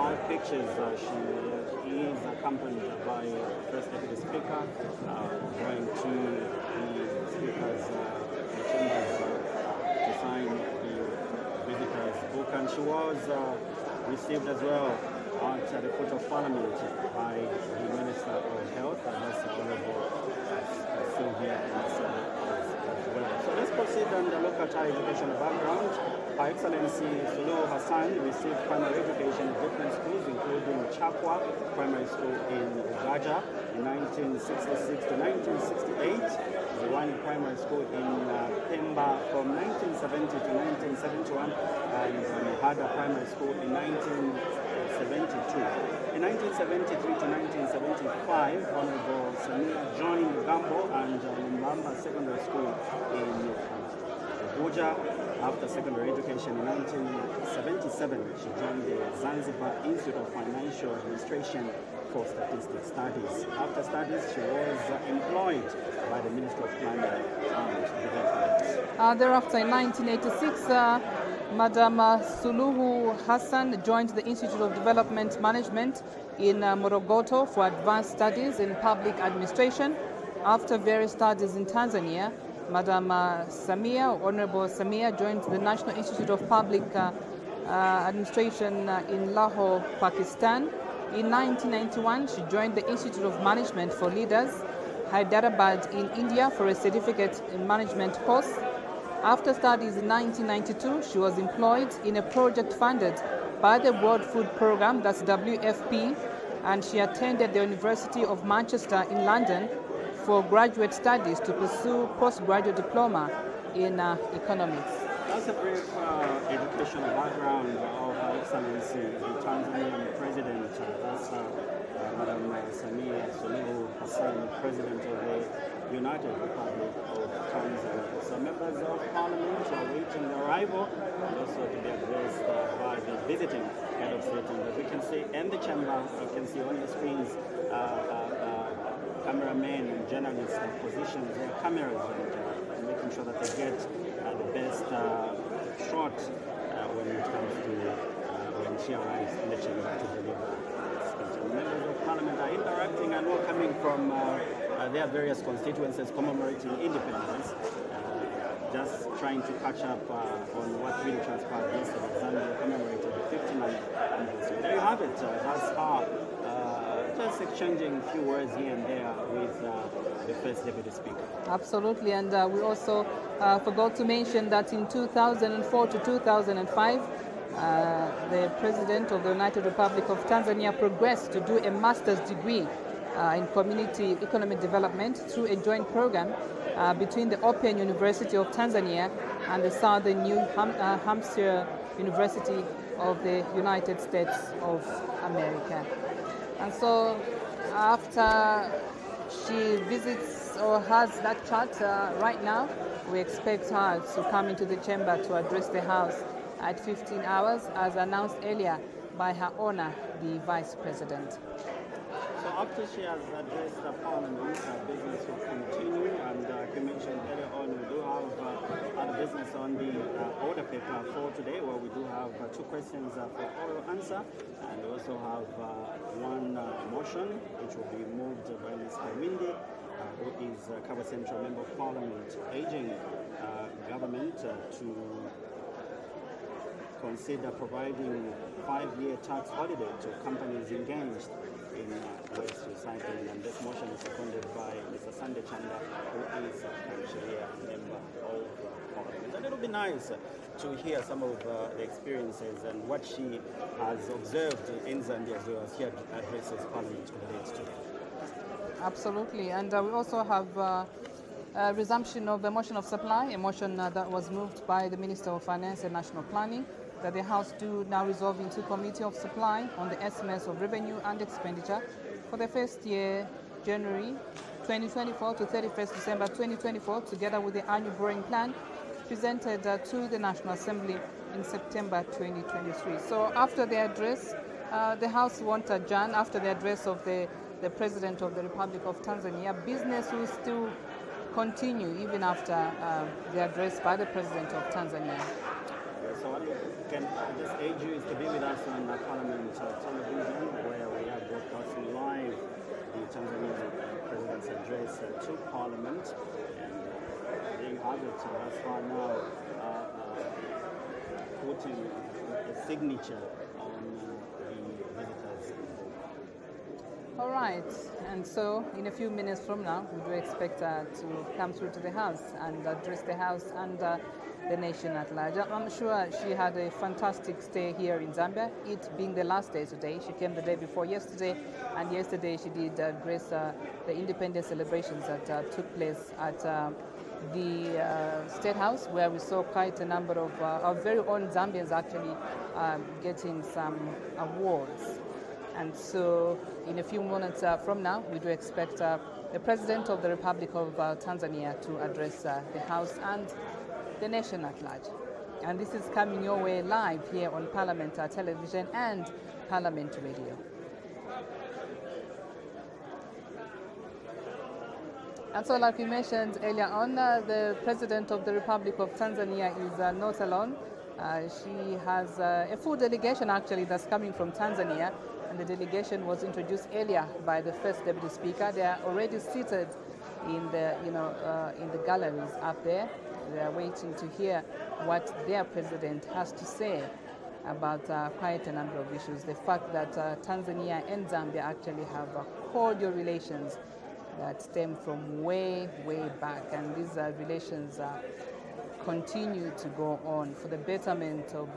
five pictures, she is accompanied by First Deputy Speaker, going to the Speaker's chambers to sign the visitor's book, and she was received as well at the foot of Parliament by the Minister of Health, and that's Honourable Sylvia as well. So let's proceed and look at her educational background. Her Excellency Suluhu Hassan received primary education in different schools, including Chakwa Primary School in Gaja in 1966 to 1968, Ziwani Primary School in Pemba from 1970 to 1971, and Hada Primary School in 1972. In 1973 to 1975, Honorable Samia joined Gambo and Mbamba Secondary School in Abuja. After secondary education in 1977, she joined the Zanzibar Institute of Financial Administration for Statistics Studies. After studies, she was employed by the Ministry of Planning and Development. Thereafter, in 1986, Madam Suluhu Hassan joined the Institute of Development Management in Morogoro for advanced studies in public administration. After various studies in Tanzania, Madam Honorable Samia joined the National Institute of Public Administration in Lahore, Pakistan. In 1991, she joined the Institute of Management for Leaders, Hyderabad in India for a certificate in management course. After studies in 1992, she was employed in a project funded by the World Food Programme, that's WFP, and she attended the University of Manchester in London for graduate studies to pursue postgraduate diploma in economics. That's a brief educational background of Her Excellency, the Tanzanian President. That's Madam Samia Suluhu Hassan, President of the United Republic of Tanzania. So members of Parliament are awaiting the arrival and also to be addressed by the visiting head of state. And as we can see in the chamber, you can see on your screens cameramen and journalists have positioned their cameras and making sure that they get the best shot when it comes to when she arrives in the chamber to deliver the speech. And members of Parliament are interacting and welcoming from their various constituencies commemorating independence, just trying to catch up on what really transpired yesterday. Zambia commemorated the 59th anniversary. There you have it. That's how just exchanging a few words here and there with the First Deputy Speaker. Absolutely, and we also forgot to mention that in 2004 to 2005, the President of the United Republic of Tanzania progressed to do a master's degree in community economic development through a joint program between the Open University of Tanzania and the Southern New Hampshire University of the United States of America. And so after she visits or has that chat right now, we expect her to come into the chamber to address the House at 15 hours, as announced earlier by Her Honor, the Vice President. So after she has addressed the Parliament, business will continue, and you mentioned earlier on, we do have other business on the order paper for today, where we do have two questions for oral answer, and we also have one motion which will be moved by Mr. Windi, who is Kabwe Central Member of Parliament, urging government to consider providing 5-year tax holiday to companies engaged in waste recycling, and this motion is seconded by Mr. Sunday Chanda, who is a Sharia Member of Parliament. And it'll be nice to hear some of the experiences and what she has observed in Zambia as well as she addresses Parliament relates to. Absolutely, and we also have a resumption of the motion of supply, a motion that was moved by the Minister of Finance and National Planning, that the House do now resolve into Committee of Supply on the estimates of revenue and expenditure for the first year, January 2024 to 31st December 2024, together with the annual borrowing plan presented to the National Assembly in September 2023. So after the address, the House won't adjourn. After the address of the President of the Republic of Tanzania, business will still continue even after the address by the President of Tanzania. So what can just urge you is to be with us on Parliament television to Parliament. And there you have it. Thus far now, putting a signature on the visitors. All right, and so in a few minutes from now, we do expect her to come through to the House and address the House and the nation at large. I'm sure she had a fantastic stay here in Zambia, it being the last day today. She came the day before yesterday, and yesterday she did grace the independence celebrations that took place at the State House, where we saw quite a number of our very own Zambians actually getting some awards. And so in a few moments from now, we do expect the President of the Republic of Tanzania to address the House and the nation at large. And this is coming your way live here on Parliament Television and Parliament Radio. And so like we mentioned earlier on, the President of the Republic of Tanzania is not alone. She has a full delegation actually that's coming from Tanzania, and the delegation was introduced earlier by the First Deputy Speaker. They are already seated in the, in the galleries up there. They are waiting to hear what their president has to say about quite a number of issues. The fact that Tanzania and Zambia actually have cordial relations that stem from way, way back, and these relations continue to go on for the betterment of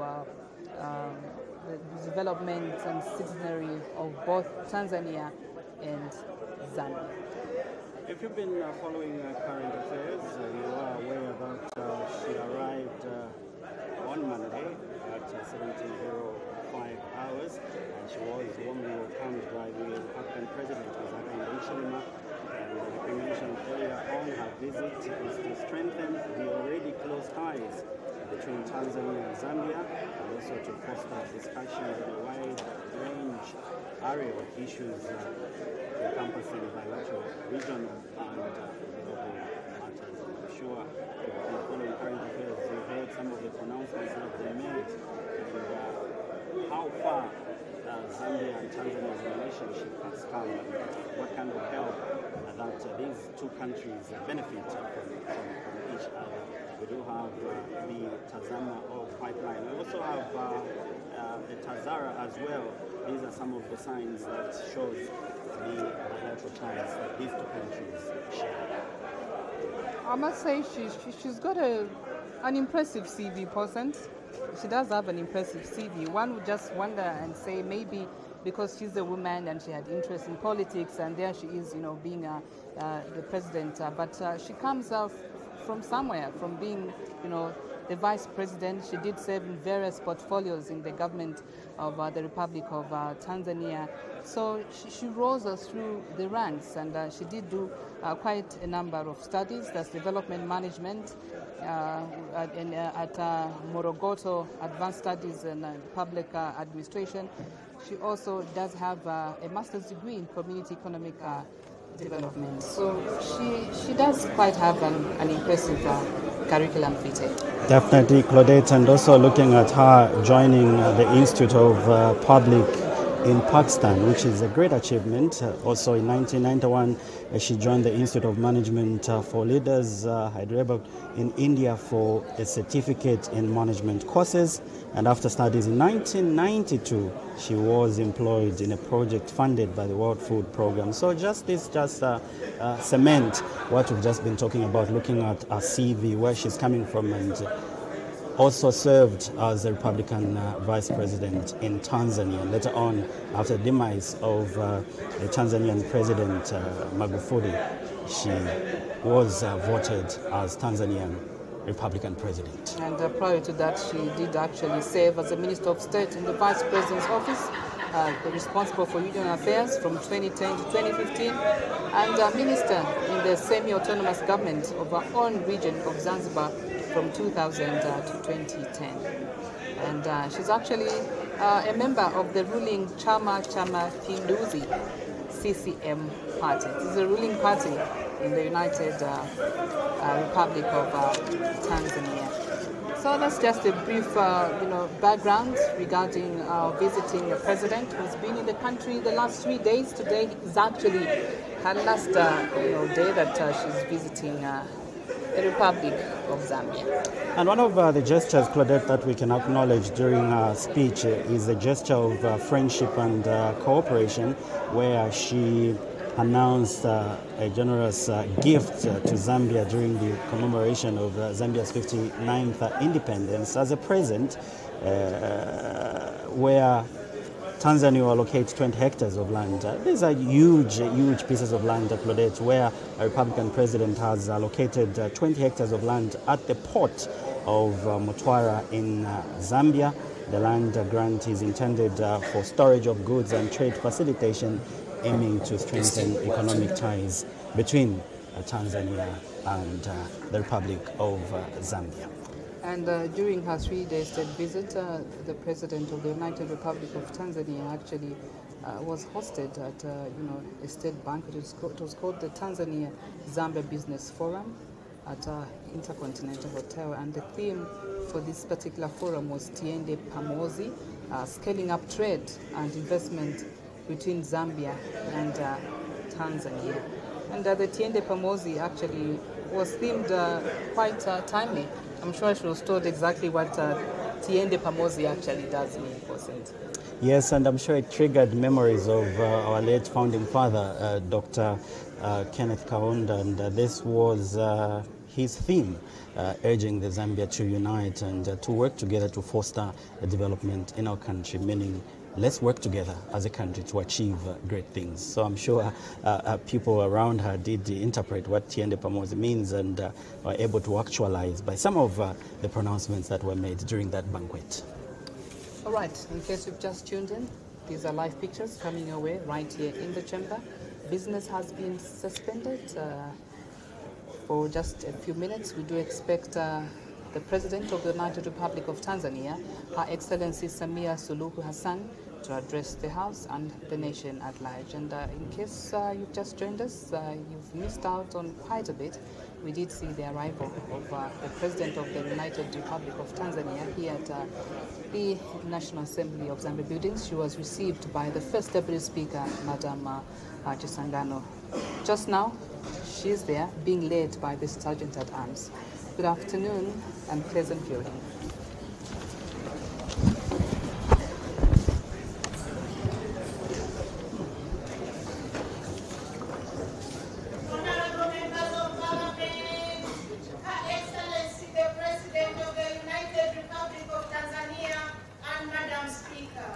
the development and citizenry of both Tanzania and Zambia. If you've been following current affairs, you are aware that she arrived on Monday at 17:05 hours, and she was warmly welcomed by the African President, Hakainde Hichilema. And like we mentioned earlier on, her visit is to strengthen the already close ties between Tanzania and Zambia, and also to foster discussions in a wide range area of issues encompassing bilateral, regional, and global matters. I'm sure if you've been following current affairs, you've heard some of the pronouncements that they made, and how far Zambia and Tanzania's relationship has come, and what kind of help that these two countries benefit from each other. We do have the Tazama oil pipeline. We also have the Tazara as well. These are some of the signs that shows the bilateral ties that these two countries share. I must say she's got an impressive CV, Posant. She does have an impressive CV. One would just wonder and say maybe because she's a woman and she had interest in politics, and there she is, being the president. But she comes from somewhere, from being, the vice president. She did serve in various portfolios in the government of the Republic of Tanzania. So she rose through the ranks, and she did do quite a number of studies. That's development management at Morogoto, advanced studies in public administration. She also does have a master's degree in community economic development. So she does quite have an impressive curriculum vitae. Definitely, Claudette, and also looking at her joining the Institute of Public in Pakistan, which is a great achievement. Also in 1991, she joined the Institute of Management for Leaders, Hyderabad, in India for a certificate in management courses. And after studies in 1992, she was employed in a project funded by the World Food Program. So this cement what we've just been talking about, looking at her CV, where she's coming from, and also served as the Republican vice president in Tanzania. Later on, after the demise of the Tanzanian president Magufuli, she was voted as Tanzanian Republican president. And prior to that, she did actually serve as a Minister of State in the Vice President's office, responsible for union affairs from 2010 to 2015, and Minister in the semi-autonomous government of our own region of Zanzibar from 2000 to 2010. And she's actually a member of the ruling Chama cha Mapinduzi, CCM party. It's a ruling party in the United Republic of Tanzania. So that's just a brief, background regarding visiting the president who's been in the country the last 3 days. Today is actually her last, day that she's visiting the Republic of Zambia. And one of the gestures, Claudette, that we can acknowledge during her speech is a gesture of friendship and cooperation, where she announced a generous gift to Zambia during the commemoration of Zambia's 59th independence as a present, where Tanzania will allocate 20 hectares of land. These are huge pieces of land, Claudette, where a Republican president has allocated 20 hectares of land at the port of Mtwara in Zambia. The land grant is intended for storage of goods and trade facilitation, aiming to strengthen economic ties between Tanzania and the Republic of Zambia. And during her 3-day state visit, the president of the United Republic of Tanzania actually was hosted at a state banquet. It was called the Tanzania Zambia Business Forum at Intercontinental Hotel, and the theme for this particular forum was Tiende Pamozi, scaling up trade and investment between Zambia and Tanzania. And the Tiende Pamozi actually was themed quite timely. I'm sure she was told exactly what Tiende Pamozi actually does mean, wasn't? Yes, and I'm sure it triggered memories of our late founding father, Dr. Kenneth Kaunda, and this was his theme, urging the Zambia to unite and to work together to foster the development in our country, meaning let's work together as a country to achieve great things. So I'm sure people around her did interpret what Tiende Pamozi means and were able to actualize by some of the pronouncements that were made during that banquet. All right, in case you've just tuned in, these are live pictures coming your way right here in the chamber. Business has been suspended for just a few minutes. We do expect the President of the United Republic of Tanzania, Her Excellency Samia Suluhu Hassan, to address the House and the nation at large. And in case you've just joined us, you've missed out on quite a bit. We did see the arrival of the President of the United Republic of Tanzania here at the National Assembly of Zambia buildings. She was received by the First Deputy Speaker, Madam Chisangano. Just now, she's there being led by the Sergeant at Arms. Good afternoon and pleasant viewing. Honorable members of Parliament, Her Excellency the President of the United Republic of Tanzania and Madam Speaker.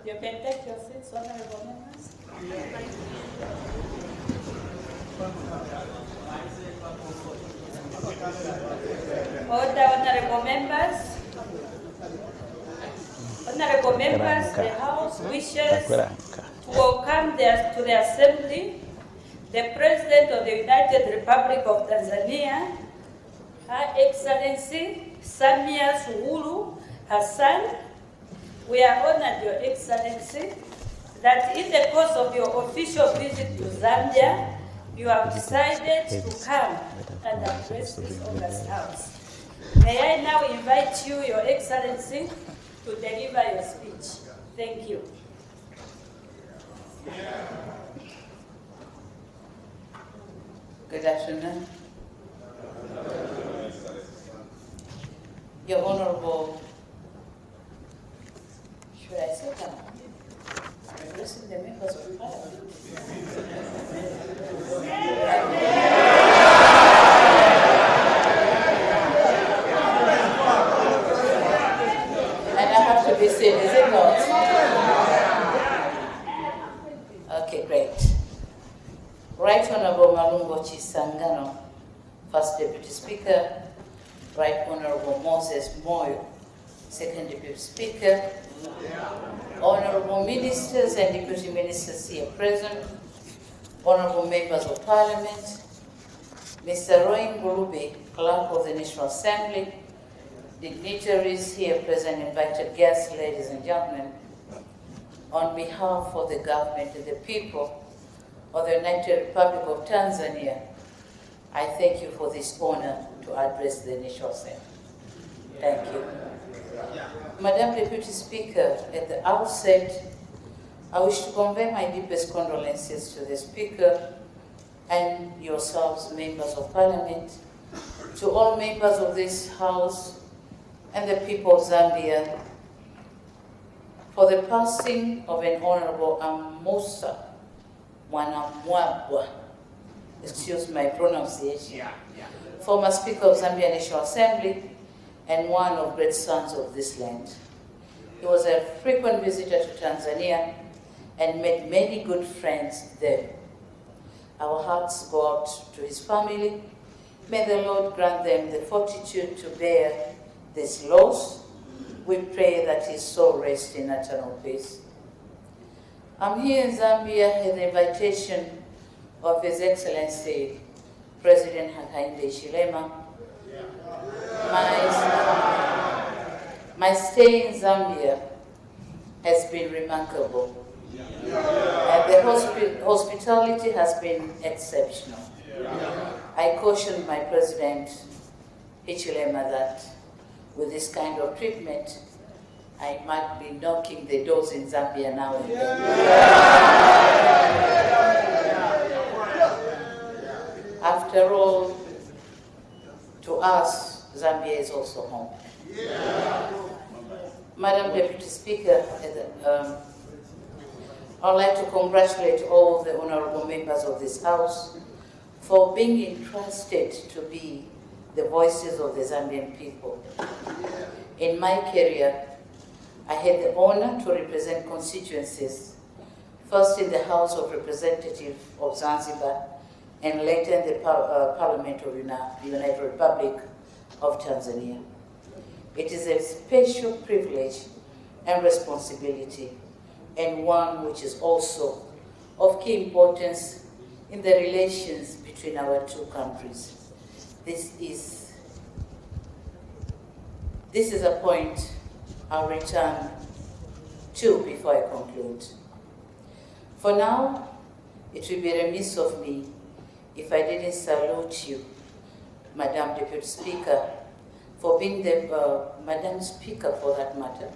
You can take your seats, honorable members. Order, honorable members. Honorable members, the House wishes to welcome to the Assembly the President of the United Republic of Tanzania, Her Excellency Samia Suluhu Hassan. We are honored, Your Excellency, that in the course of your official visit to Zambia, you have decided to come and address this August House. May I now invite you, Your Excellency, to deliver your speech. Thank you. Good afternoon. Your Honorable, should I say that? Addressing the members of Parliament. be seen, is it not? Okay, great. Right Honorable Malungo Chisangano, First Deputy Speaker. Right Honorable Moses Moyo, Second Deputy Speaker. Honorable Ministers and Deputy Ministers here present. Honorable Members of Parliament. Mr. Roy Ngulube, Clerk of the National Assembly. Dignitaries here present, invited guests, ladies and gentlemen. On behalf of the government and the people of the United Republic of Tanzania, I thank you for this honor to address the National Assembly. Thank you. Madam Deputy Speaker, at the outset, I wish to convey my deepest condolences to the Speaker and yourselves, members of Parliament, to all members of this House and the people of Zambia, for the passing of an Honorable Amusa Mwanamwabwa, excuse my pronunciation, former Speaker of Zambia National Assembly and one of great sons of this land. He was a frequent visitor to Tanzania and made many good friends there. Our hearts go out to his family. May the Lord grant them the fortitude to bear this loss. We pray that his soul rest in eternal peace. I'm here in Zambia at the invitation of His Excellency President Hakainde Hichilema. My stay in Zambia has been remarkable. And the hospitality has been exceptional. I cautioned my President Hichilema that with this kind of treatment, I might be knocking the doors in Zambia now and then. After all, to us, Zambia is also home. Madam Deputy Speaker, I'd like to congratulate all the honorable members of this House for being entrusted to be the voices of the Zambian people. In my career, I had the honor to represent constituencies, first in the House of Representatives of Zanzibar and later in the Parliament of the United Republic of Tanzania. It is a special privilege and responsibility, and one which is also of key importance in the relations between our two countries. This is a point I'll return to before I conclude. For now, it will be remiss of me if I didn't salute you, Madam Deputy Speaker, for being the, Madam Speaker for that matter,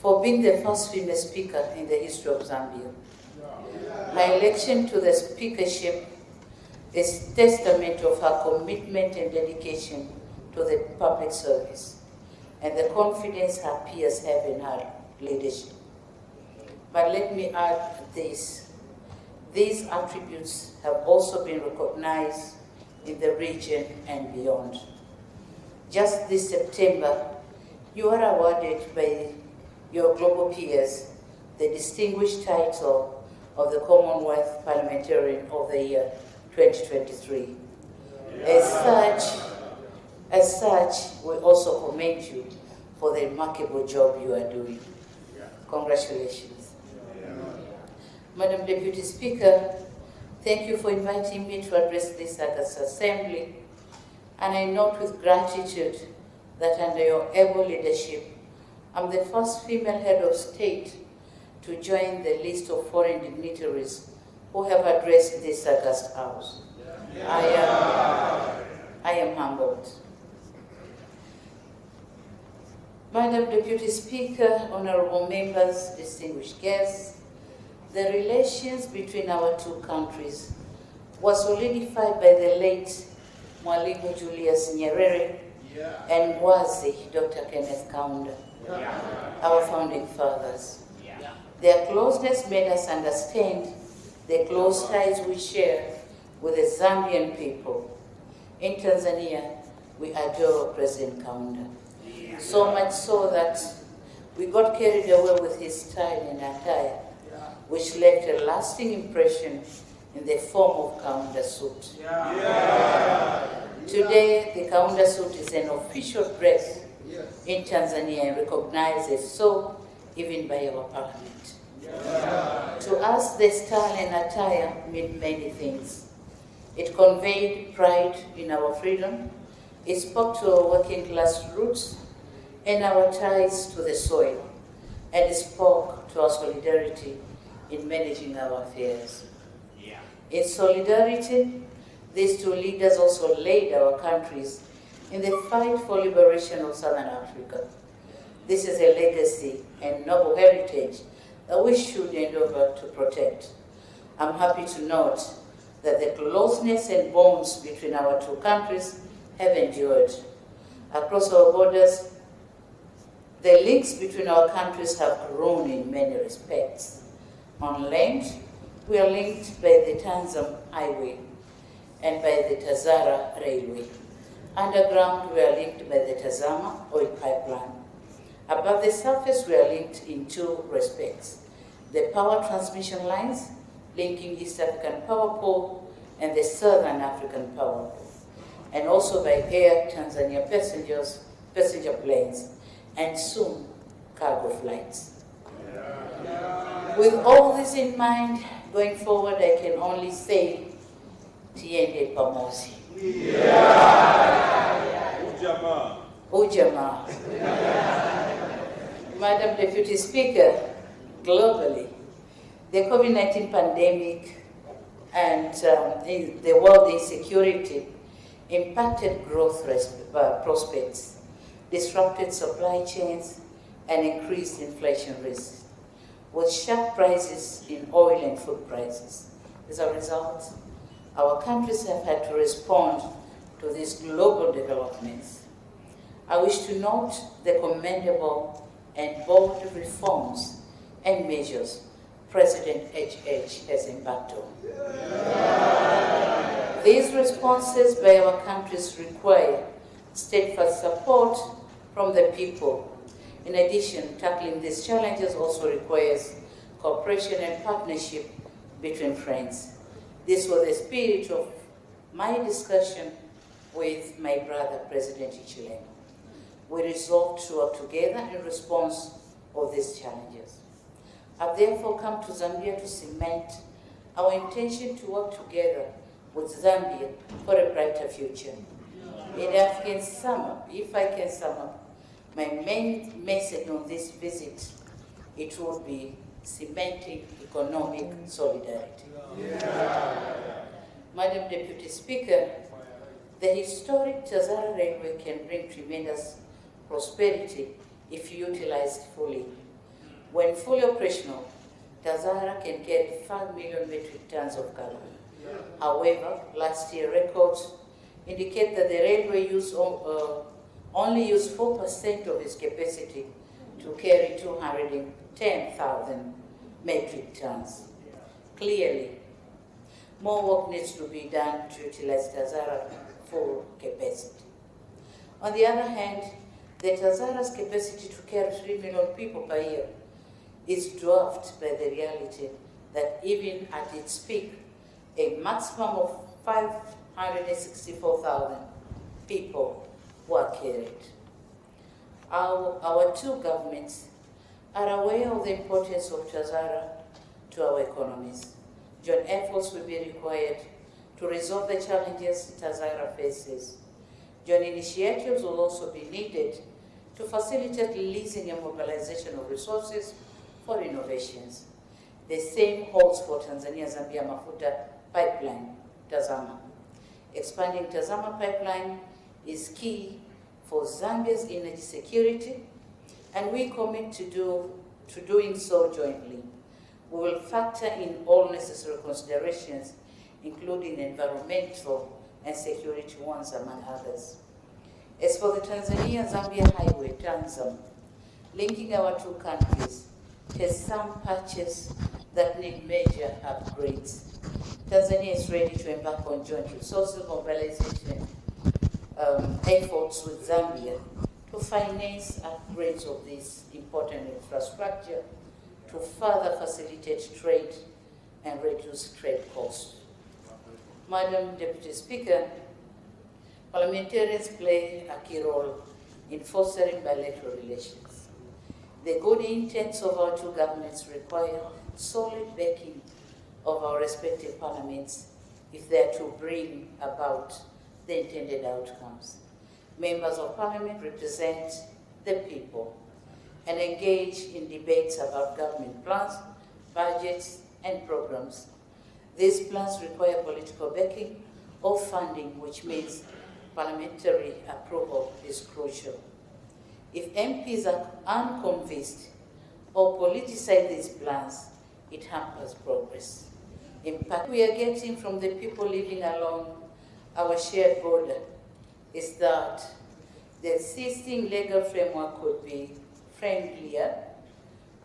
for being the first female speaker in the history of Zambia. My election to the speakership is testament of her commitment and dedication to the public service and the confidence her peers have in her leadership. But let me add this. These attributes have also been recognized in the region and beyond. Just this September, you were awarded by your global peers the distinguished title of the Commonwealth Parliamentarian of the Year 2023. As such, we also commend you for the remarkable job you are doing. Congratulations. Madam Deputy Speaker, thank you for inviting me to address this August Assembly, and I note with gratitude that under your able leadership, I'm the first female head of state to join the list of foreign dignitaries who have addressed this August House. I am humbled. Madam Deputy Speaker, honorable members, distinguished guests, the relations between our two countries was solidified by the late Mwalimu Julius Nyerere and Mwazi Dr. Kenneth Kaunda, our founding fathers. Their closeness made us understand the close ties we share with the Zambian people. In Tanzania, we adore President Kaunda. So much so that We got carried away with his style and attire, which left a lasting impression in the form of Kaunda suit. Today, the Kaunda suit is an official dress in Tanzania and recognized as so even by our parliament. To us, the style and attire meant many things. It conveyed pride in our freedom, it spoke to our working class roots and our ties to the soil, and it spoke to our solidarity in managing our affairs. In solidarity, these two leaders also led our countries in the fight for liberation of Southern Africa. This is a legacy and noble heritage that we should endeavor to protect. I'm happy to note that the closeness and bonds between our two countries have endured. Across our borders, the links between our countries have grown in many respects. On land, we are linked by the Tanzam Highway and by the Tazara Railway. Underground, we are linked by the Tazama oil pipeline. Above the surface, we are linked in two respects: the power transmission lines linking East African Power Pool and the Southern African Power Pool, and also by air Tanzania passenger planes, and soon cargo flights. With all this in mind, going forward, I can only say, Tiende pamoja. Ujamaa. Madam Deputy Speaker, globally, the COVID-19 pandemic and the world insecurity impacted growth prospects, disrupted supply chains, and increased inflation risks, with sharp rises in oil and food prices. As a result, our countries have had to respond to these global developments. I wish to note the commendable and bold reforms and measures President HH has embarked on. These responses by our countries require steadfast support from the people. In addition, tackling these challenges also requires cooperation and partnership between friends. This was the spirit of my discussion with my brother, President Hichilema. We resolved to work together in response of these challenges. I've therefore come to Zambia to cement our intention to work together with Zambia for a brighter future. If I can sum up, my main message on this visit, it will be cementing economic solidarity. Madam Deputy Speaker, the historic Tazara Railway can bring tremendous prosperity if utilized fully. When fully operational, Tazara can carry 5 million metric tons of cargo. However, last year records indicate that the railway only used 4% of its capacity to carry 210,000 metric tons. Clearly, more work needs to be done to utilize Tazara full capacity. On the other hand, the Tazara's capacity to carry 3 million people per year is dwarfed by the reality that even at its peak, a maximum of 564,000 people were carried. Our two governments are aware of the importance of Tazara to our economies. Joint efforts will be required to resolve the challenges Tazara faces. Joint initiatives will also be needed to facilitate leasing and mobilization of resources for innovations. The same holds for Tanzania-Zambia Mafuta Pipeline, Tazama. Expanding Tazama Pipeline is key for Zambia's energy security, and we commit to doing so jointly. We will factor in all necessary considerations, including environmental and security ones, among others. As for the Tanzania-Zambia Highway, Tanzam, linking our two countries, has some patches that need major upgrades. Tanzania is ready to embark on joint resources mobilization efforts with Zambia to to finance upgrades of this important infrastructure to further facilitate trade and reduce trade costs. Madam Deputy Speaker, parliamentarians play a key role in fostering bilateral relations. The good intents of our two governments require solid backing of our respective parliaments if they are to bring about the intended outcomes. Members of Parliament represent the people and engage in debates about government plans, budgets, and programs. These plans require political backing or funding, which means parliamentary approval is crucial. If MPs are unconvinced or politicize these plans, it hampers progress. Impact we are getting from the people living along our shared border is that the existing legal framework could be friendlier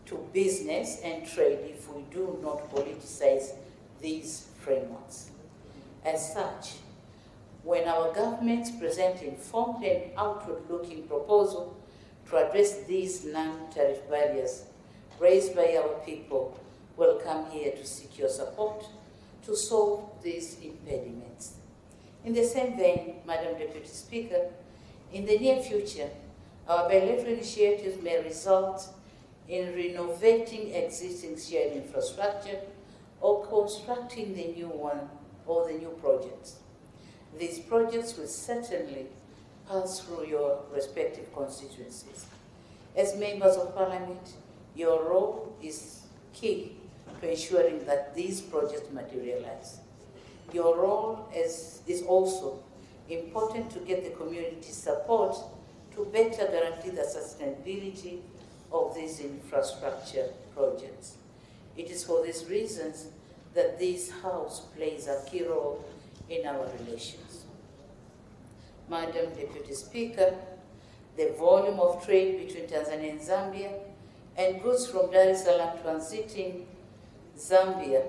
to business and trade if we do not politicize these frameworks. As such, when our governments present informed and outward-looking proposals to address these non-tariff barriers raised by our people, we'll come here to seek your support to solve these impediments. In the same vein, Madam Deputy Speaker, in the near future, our bilateral initiatives may result in renovating existing shared infrastructure or constructing the new one or the new projects. These projects will certainly pass through your respective constituencies. As members of Parliament, your role is key to ensuring that these projects materialize. Your role is also important to get the community support to better guarantee the sustainability of these infrastructure projects. It is for these reasons that this House plays a key role in our relations. Madam Deputy Speaker, the volume of trade between Tanzania and Zambia and goods from Dar es Salaam transiting Zambia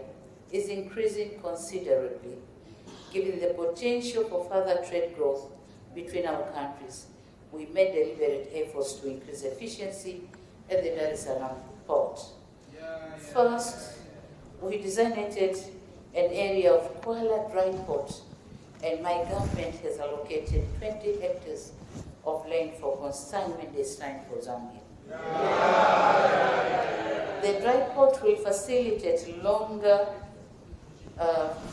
is increasing considerably, given the potential for further trade growth between our countries. We made deliberate efforts to increase efficiency at the Dar es Salaam port. First, we designated an area of Kuala Dry Port, and my government has allocated 20 hectares of land for consignment destined for Zambia. The dry port will facilitate longer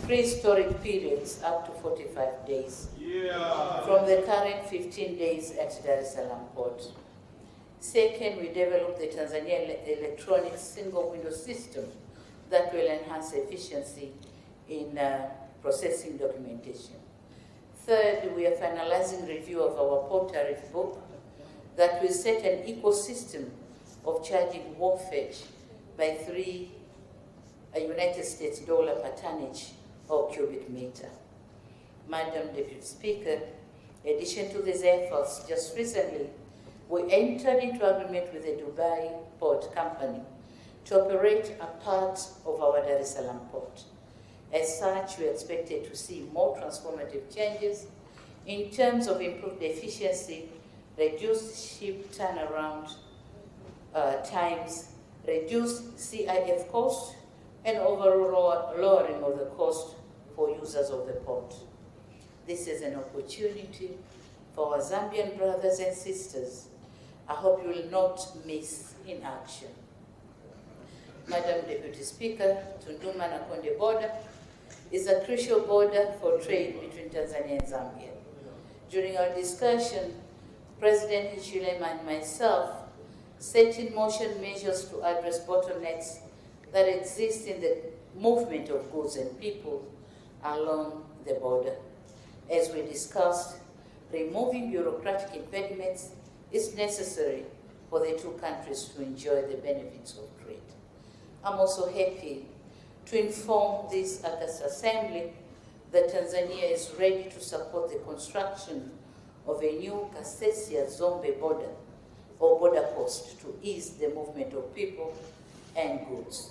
pre-storage periods up to 45 days from the current 15 days at Dar es Salaam port. Second, we developed the Tanzania electronic single window system that will enhance efficiency in processing documentation. Third, we are finalizing review of our port tariff book that will set an ecosystem of charging wharfage by $3 United States per tonnage or cubic meter. Madam Deputy Speaker, in addition to these efforts, just recently, we entered into agreement with the Dubai Port Company to operate a part of our Dar es Salaam port. As such, we are expected to see more transformative changes in terms of improved efficiency, reduced ship turnaround times, reduced CIF costs, and overall lowering of the cost for users of the port. This is an opportunity for our Zambian brothers and sisters. I hope you will not miss in action. Madam Deputy Speaker, Tunduma-Nakonde border is a crucial border for trade between Tanzania and Zambia. During our discussion, President Hichilema and myself set in motion measures to address bottlenecks that exist in the movement of goods and people along the border. As we discussed, removing bureaucratic impediments is necessary for the two countries to enjoy the benefits of trade. I'm also happy to inform this August Assembly that Tanzania is ready to support the construction of a new Kasesia-Zombe border or border post to ease the movement of people and goods.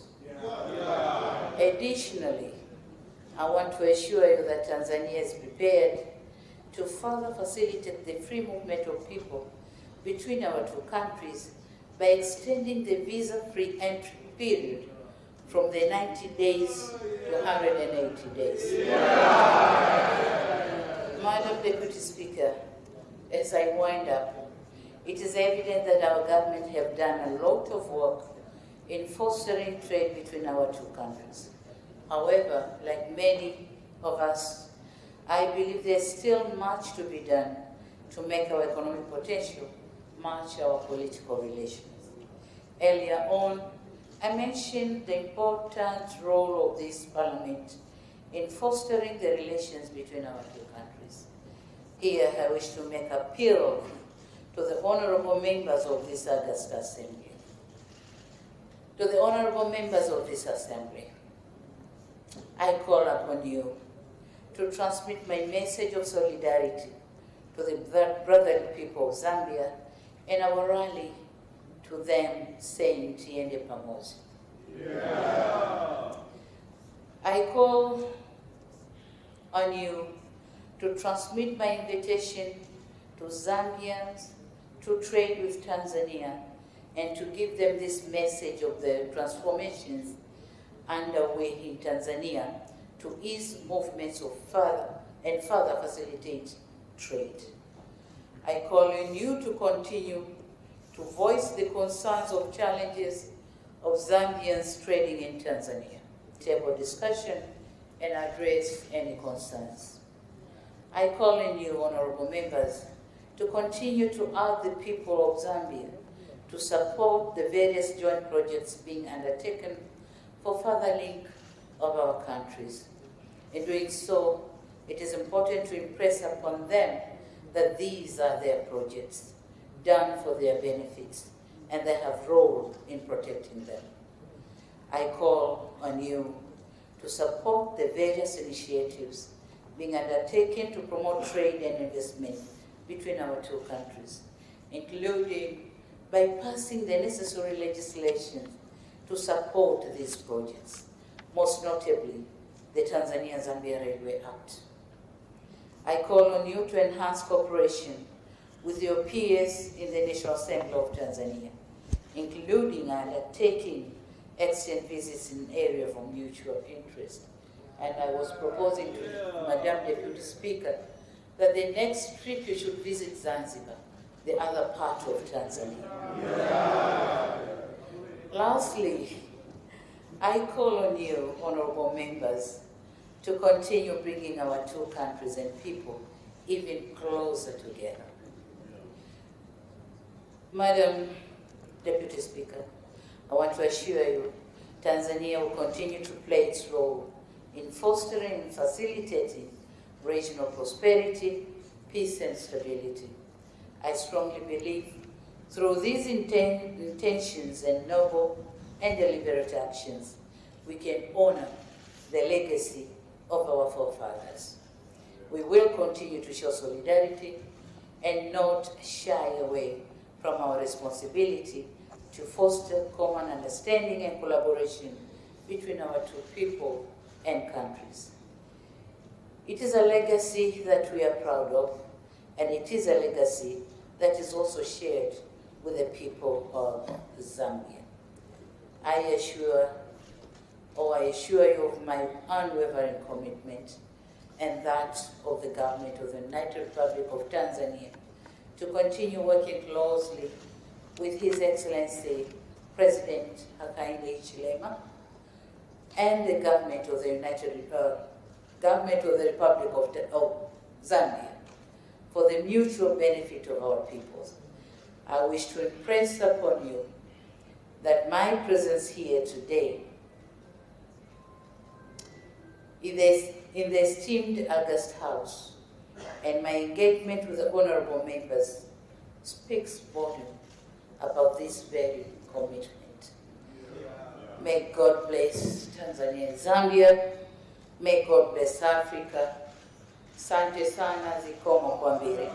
Additionally, I want to assure you that Tanzania is prepared to further facilitate the free movement of people between our two countries by extending the visa-free entry period from the 90 days to 180 days. Madam Deputy Speaker, as I wind up, it is evident that our government have done a lot of work in fostering trade between our two countries. However, like many of us, I believe there's still much to be done to make our economic potential match our political relations. Earlier on, I mentioned the important role of this Parliament in fostering the relations between our two countries. Here, I wish to make appeal to the honorable members of this August Assembly. To the honorable members of this Assembly, I call upon you to transmit my message of solidarity to the brotherly people of Zambia and our rally to them saying Tiende Pamoja. Yeah. I call on you to transmit my invitation to Zambians to trade with Tanzania and to give them this message of the transformations underway in Tanzania to ease movements of further facilitate trade. I call on you to continue to voice the concerns of challenges of Zambians trading in Tanzania, table discussion, and address any concerns. I call on you, honorable members, to continue to urge the people of Zambia to support the various joint projects being undertaken for further link of our countries. In doing so, it is important to impress upon them that these are their projects, done for their benefits, and they have role in protecting them. I call on you to support the various initiatives being undertaken to promote trade and investment between our two countries, including by passing the necessary legislation to support these projects, most notably the Tanzania-Zambia Railway Act. I call on you to enhance cooperation with your peers in the National Assembly of Tanzania, including undertaking exchange visits in areas of mutual interest. And I was proposing to Madam Deputy Speaker that the next trip you should visit Zanzibar, the other part of Tanzania. Yeah. Lastly, I call on you, honorable members, to continue bringing our two countries and people even closer together. Madam Deputy Speaker, I want to assure you Tanzania will continue to play its role in fostering and facilitating regional prosperity, peace, and stability. I strongly believe through these intentions and noble and deliberate actions, we can honor the legacy of our forefathers. We will continue to show solidarity and not shy away from our responsibility to foster common understanding and collaboration between our two people and countries. It is a legacy that we are proud of, and it is a legacy that is also shared with the people of Zambia. I assure you of my unwavering commitment and that of the government of the United Republic of Tanzania to continue working closely with His Excellency President Hakainde Hichilema and the government of the Republic of Zambia for the mutual benefit of our peoples. I wish to impress upon you that my presence here today in the esteemed August House and my engagement with the honorable members speaks volume about this very commitment. May God bless Tanzania and Zambia. May God bless Africa. Asante sana, zikomo kwa mbele.